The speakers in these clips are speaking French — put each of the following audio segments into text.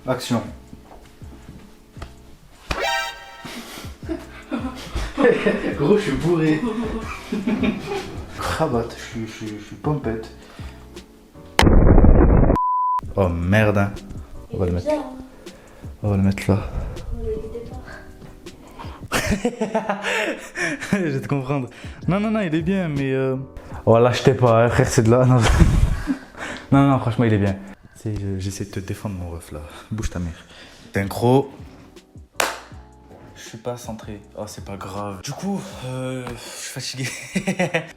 Action. Gros, je suis bourré. Cravate, je suis pompette. Oh merde, hein. On va le mettre. On va le mettre là. Je vais te comprendre. Non, il est bien, mais. Oh, lâche-t'es pas, hein, frère, c'est de là. Non. non, franchement, il est bien. J'essaie de te défendre, mon ref là. Bouge ta mère. T'es un gros. Je suis pas centré. Oh, c'est pas grave. Du coup, je suis fatigué.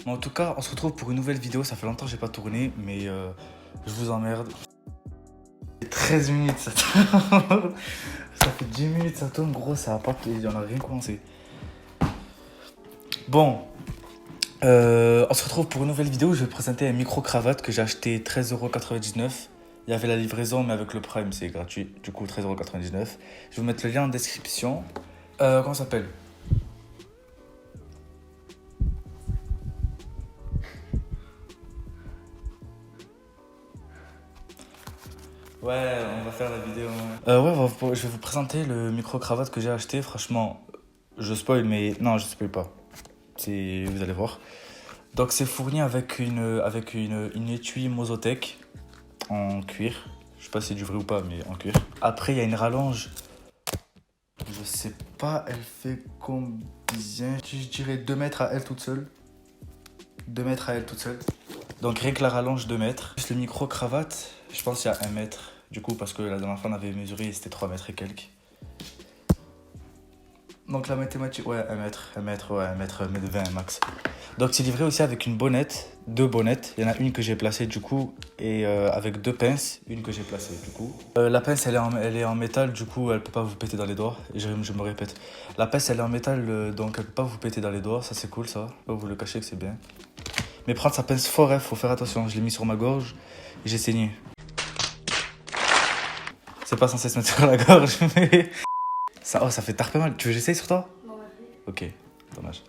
Mais en tout cas, on se retrouve pour une nouvelle vidéo. Ça fait longtemps que j'ai pas tourné, mais je vous emmerde. 13 minutes, ça tourne. Ça fait 10 minutes, ça tourne, gros. Ça a pas. Il y en a rien commencé. Bon. On se retrouve pour une nouvelle vidéo où je vais présenter un micro-cravate que j'ai acheté 13,99 €. Il y avait la livraison, mais avec le Prime, c'est gratuit. Du coup, 13,99 €. Je vais vous mettre le lien en description. Comment ça s'appelle? Ouais, on va faire la vidéo. Je vais vous présenter le micro-cravate que j'ai acheté. Franchement, je spoil, mais non, je spoil pas. Vous allez voir. Donc, c'est fourni avec une étui Mosotec en cuir. Je sais pas si c'est du vrai ou pas, mais en cuir. Après, il y a une rallonge. Je sais pas, elle fait combien? Je dirais 2 mètres à elle toute seule. 2 mètres à elle toute seule. Donc, rien que la rallonge, 2 mètres. Plus le micro-cravate, je pense qu'il y a 1 mètre. Du coup, parce que la dernière fois, on avait mesuré et c'était 3 mètres et quelques. Donc, la mathématique, ouais, 1 mètre, 1 mètre 20 max. Donc, c'est livré aussi avec une bonnette, 2 bonnettes. Il y en a une que j'ai placée du coup, et avec 2 pinces, une que j'ai placée du coup. La pince, elle est en métal, du coup, elle peut pas vous péter dans les doigts. Et je me répète. La pince, elle est en métal, donc elle peut pas vous péter dans les doigts. Ça, c'est cool, ça. Faut vous le cacher que c'est bien. Mais prendre sa pince fort, faut faire attention. Je l'ai mis sur ma gorge et j'ai saigné. C'est pas censé se mettre sur la gorge, mais. Ça fait tarpé mal. Tu veux que j'essaye sur toi? Non, vas-y. Ok, dommage.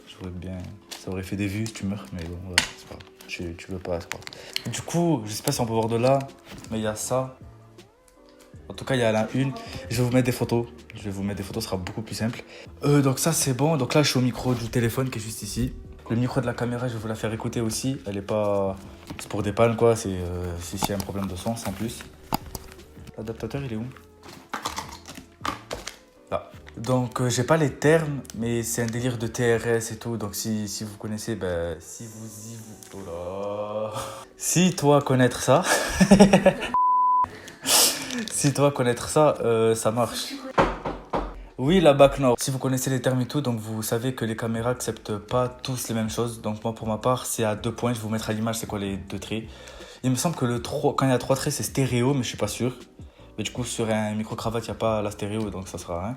J'aurais bien. Ça aurait fait des vues, tu meurs, mais bon, ouais, c'est pas grave. Tu veux pas, c'est pas grave. Du coup, je sais pas si on peut voir de là, mais il y a ça. En tout cas, il y a la une. Je vais vous mettre des photos. Ce sera beaucoup plus simple. Donc ça, c'est bon. Donc là, je suis au micro du téléphone qui est juste ici. Le micro de la caméra, je vais vous la faire écouter aussi. Elle est pas. C'est pour des pannes, quoi. C'est s'il y a un problème de son, sans plus. L'adaptateur, il est où? Là. Donc, j'ai pas les termes, mais c'est un délire de TRS et tout. Donc, si vous connaissez, ben, si vous y. Oh là. Si toi connaître ça. Si toi connaître ça, ça marche. Oui, la back nord. Si vous connaissez les termes et tout, donc vous savez que les caméras acceptent pas tous les mêmes choses. Donc, moi, pour ma part, c'est à 2 points. Je vais vous mettre à l'image, c'est quoi les 2 traits. Il me semble que quand il y a 3 traits, c'est stéréo, mais je suis pas sûr. Mais du coup, sur un micro-cravate, il n'y a pas la stéréo, donc ça sera rien.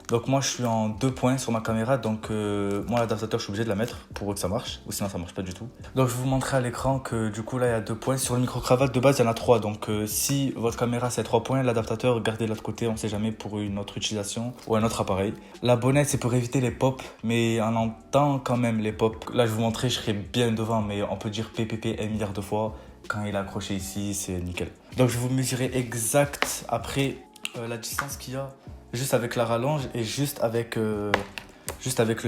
Donc moi, je suis en 2 points sur ma caméra, donc moi, l'adaptateur, je suis obligé de la mettre pour que ça marche, ou sinon ça marche pas du tout. Donc je vais vous montrer à l'écran que du coup, là, il y a 2 points. Sur le micro-cravate, de base, il y en a 3. Donc si votre caméra, c'est 3 points, l'adaptateur, gardez de l'autre côté, on sait jamais, pour une autre utilisation ou un autre appareil. La bonnette, c'est pour éviter les pops, mais on entend quand même les pops. Là, je vais vous montrer, je serai bien devant, mais on peut dire PPP 1 milliard de fois. Quand il est accroché ici, c'est nickel. Donc je vais vous mesurer exact après la distance qu'il y a juste avec la rallonge et juste avec le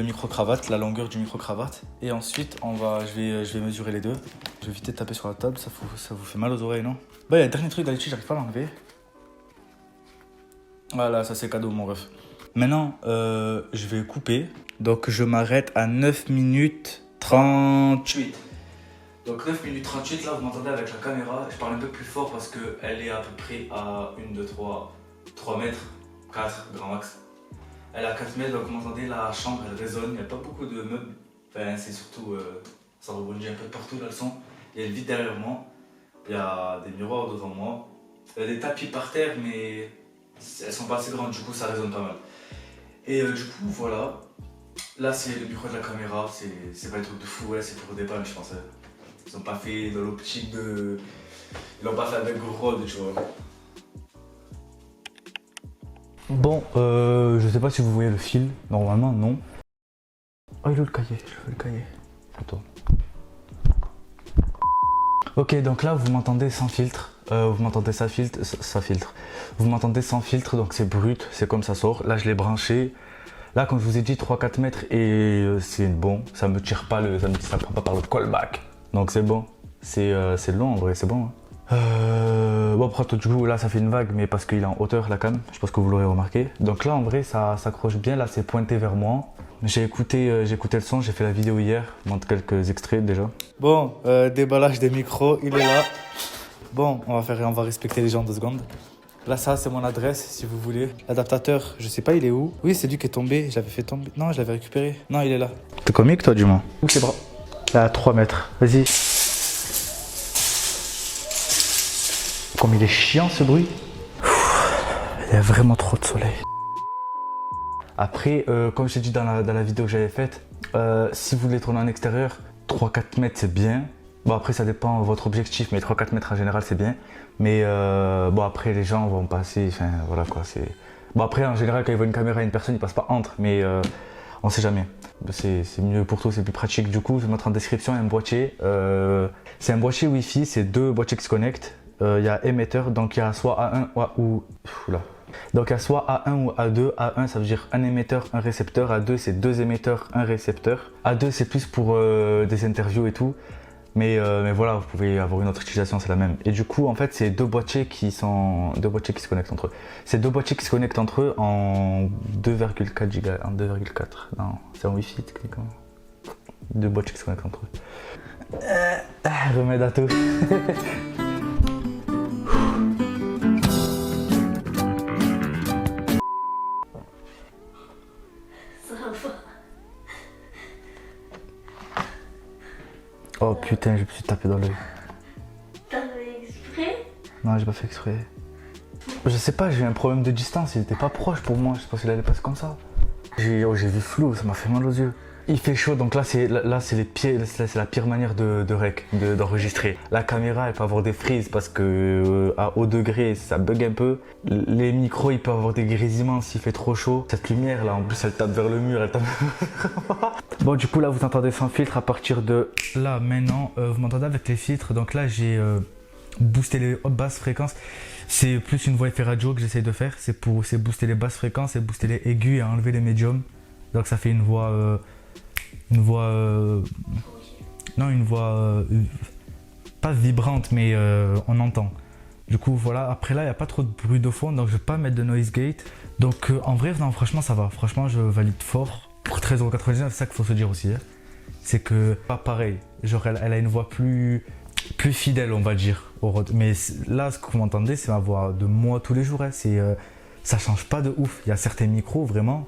micro-cravate, la longueur du micro-cravate. Et ensuite, je vais mesurer les deux. Je vais éviter de taper sur la table, ça vous fait mal aux oreilles, non? Bah, il y a le dernier truc d'habitude, j'arrive pas à l'enlever. Voilà, ça c'est cadeau, mon ref. Maintenant, je vais couper. Donc je m'arrête à 9 minutes 38. Donc 9 minutes 38, là vous m'entendez avec la caméra, je parle un peu plus fort parce qu'elle est à peu près à 1, 2, 3 mètres, 4 grand max. Elle est à 4 mètres, donc vous m'entendez, la chambre elle résonne, il n'y a pas beaucoup de meubles, enfin c'est surtout, ça rebondit un peu partout là le son. Il y a une vitre derrière moi, il y a des miroirs devant moi, il y a des tapis par terre mais elles sont pas assez grandes, du coup ça résonne pas mal. Et du coup voilà, là c'est le micro de la caméra, c'est pas un truc de fou, ouais, c'est pour des pannes je pense. Ils ont pas fait dans l'optique de. Ils l'ont pas fait avec Rode, tu vois. Bon, je sais pas si vous voyez le fil. Normalement, non. Oh, il est où le cahier? Je veux le cahier. plutôt. Ok, donc là vous m'entendez sans filtre. Vous m'entendez sans filtre. Vous m'entendez sans filtre, donc c'est brut, c'est comme ça sort. Là je l'ai branché. Là, comme je vous ai dit, 3-4 mètres et c'est bon. Ça me tire pas ça prend pas par le callback. Donc c'est bon. C'est long en vrai, c'est bon. Bon, après, du coup, là ça fait une vague, mais parce qu'il est en hauteur la cam. Je pense que vous l'aurez remarqué. Donc là, en vrai, ça s'accroche bien. Là, c'est pointé vers moi. J'ai écouté le son, j'ai fait la vidéo hier. Je montre quelques extraits déjà. Bon, déballage des micros, il est là. Bon, on va respecter les gens 2 secondes. Là, ça, c'est mon adresse, si vous voulez. L'adaptateur, je sais pas, il est où? Oui, c'est lui qui est tombé. Je l'avais fait tomber. Non, je l'avais récupéré. Non, il est là. T'es comique, toi, du moins? Où c'est bras? Là, à 3 mètres. Vas-y. Comme il est chiant, ce bruit. Il y a vraiment trop de soleil. Après, comme j'ai dit dans la vidéo que j'avais faite, si vous voulez tourner en extérieur, 3-4 mètres, c'est bien. Bon, après, ça dépend de votre objectif, mais 3-4 mètres en général, c'est bien. Mais bon, après, les gens vont passer, enfin, voilà quoi. Bon, après, en général, quand ils voient une caméra et une personne, ils passent pas entre, mais on sait jamais. C'est mieux pour tout, c'est plus pratique. Du coup, je vais mettre en description un boîtier. C'est un boîtier Wi-Fi, c'est 2 boîtiers qui se connectent. Il y a émetteur, donc il y a soit A1 ou. Oula. Donc il y a soit A1 ou A2. A1 ça veut dire un émetteur, un récepteur. A2 c'est 2 émetteurs, un récepteur. A2 c'est plus pour des interviews et tout. Mais voilà, vous pouvez avoir une autre utilisation, c'est la même. Et du coup, en fait, c'est 2 boîtiers qui se connectent entre eux. C'est 2 boîtiers qui se connectent entre eux en 2,4 giga, en 2,4. Non, c'est en Wi-Fi techniquement. 2 boîtiers qui se connectent entre eux. Remède à tout. Oh putain, je me suis tapé dans l'œil. T'as fait exprès? Non, j'ai pas fait exprès. Je sais pas, j'ai eu un problème de distance, il était pas proche pour moi, je sais pas s'il allait passer comme ça. J'ai vu flou, ça m'a fait mal aux yeux. Il fait chaud, donc là c'est la pire manière d'enregistrer. La caméra elle peut avoir des frises parce que à haut degré ça bug un peu. Les micros ils peuvent avoir des grésillements s'il fait trop chaud. Cette lumière là en plus elle tape vers le mur, elle tape. Bon du coup là vous entendez sans filtre à partir de là maintenant vous m'entendez avec les filtres. Donc là j'ai booster les basses fréquences. C'est plus une voix effet radio que j'essaye de faire. C'est booster les basses fréquences et booster les aigus et enlever les médiums. Donc ça fait une voix pas vibrante mais on entend. Du coup voilà, après là il n'y a pas trop de bruit de fond donc je vais pas mettre de noise gate. Donc en vrai non franchement ça va, franchement je valide fort. Pour 13,99€, c'est ça qu'il faut se dire aussi. Hein. C'est que pas pareil, genre elle a une voix plus fidèle on va dire. Mais là ce que vous m'entendez c'est ma voix de moi tous les jours. Hein. Ça change pas de ouf. Il y a certains micros vraiment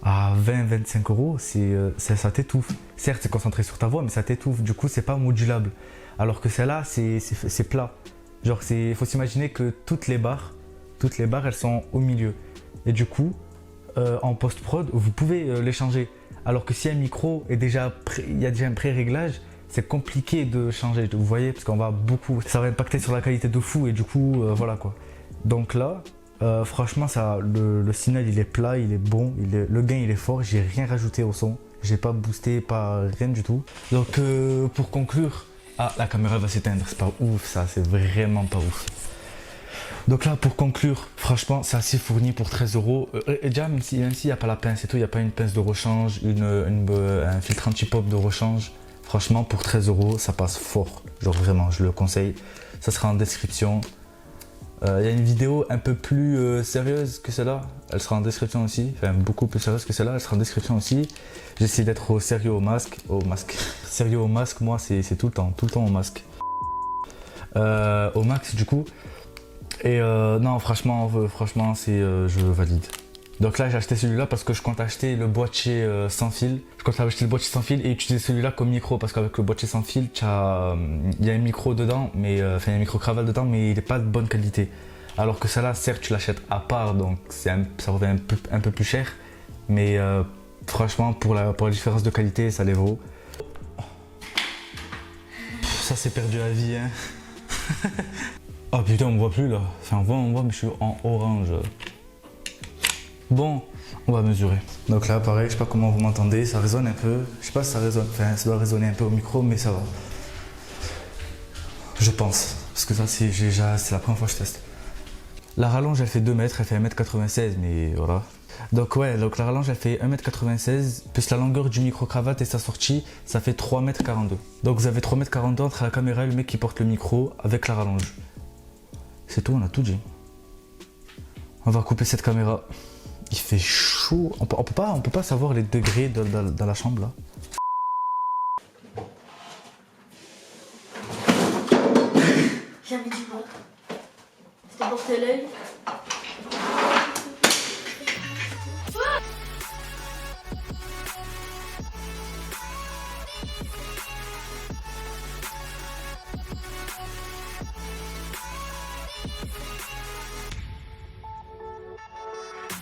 à 20-25€, ça t'étouffe. Certes, c'est concentré sur ta voix, mais ça t'étouffe. Du coup, c'est pas modulable. Alors que celle-là, c'est plat. Genre, faut s'imaginer que toutes les barres, elles sont au milieu. Et du coup, en post-prod, vous pouvez les changer. Alors que si un micro est il y a déjà un pré-réglage, c'est compliqué de changer. Vous voyez, parce ça va impacter sur la qualité de fou. Et du coup, voilà quoi. Donc là, franchement le signal il est plat, il est bon, le gain il est fort, j'ai rien rajouté au son, j'ai pas boosté, pas rien du tout. Donc pour conclure, la caméra va s'éteindre, c'est pas ouf ça, c'est vraiment pas ouf. Donc là pour conclure, franchement c'est assez fourni pour 13€. Et déjà même s'il n'y a pas la pince et tout, il n'y a pas une pince de rechange, un filtre anti-pop de rechange, franchement pour 13€ ça passe fort, genre vraiment je le conseille, ça sera en description. Il y a une vidéo un peu plus sérieuse que celle-là, elle sera en description aussi, enfin beaucoup plus sérieuse que celle-là, elle sera en description aussi. J'essaie d'être au sérieux au masque. Sérieux au masque, moi c'est tout le temps au masque. Au max du coup. Et non franchement je valide. Donc là j'ai acheté celui-là parce que je compte acheter le boîtier sans fil. Je compte acheter le boîtier sans fil et utiliser celui-là comme micro parce qu'avec le boîtier sans fil, il y a un micro dedans, mais il y a un micro cravate dedans, mais il n'est pas de bonne qualité. Alors que celle-là, certes tu l'achètes à part, donc ça revient un peu plus cher, mais franchement pour la différence de qualité, ça les vaut. Ça c'est perdu à vie hein. Oh putain on me voit plus là. Enfin on me voit mais je suis en orange. Bon, On va mesurer. Donc là, pareil, je sais pas comment vous m'entendez, ça résonne un peu. Je sais pas si ça résonne, enfin, ça doit résonner un peu au micro, mais ça va. Je pense. Parce que ça, c'est la première fois que je teste. La rallonge, elle fait 2 mètres, elle fait 1m96, mais voilà. Donc ouais, donc la rallonge, elle fait 1m96, plus la longueur du micro-cravate et sa sortie, ça fait 3m42. Donc vous avez 3m42 entre la caméra et le mec qui porte le micro avec la rallonge. C'est tout, on a tout dit. On va couper cette caméra. Il fait chaud. On peut pas savoir les degrés dans la chambre là. J'avais dit quoi? C'était porter l'œil.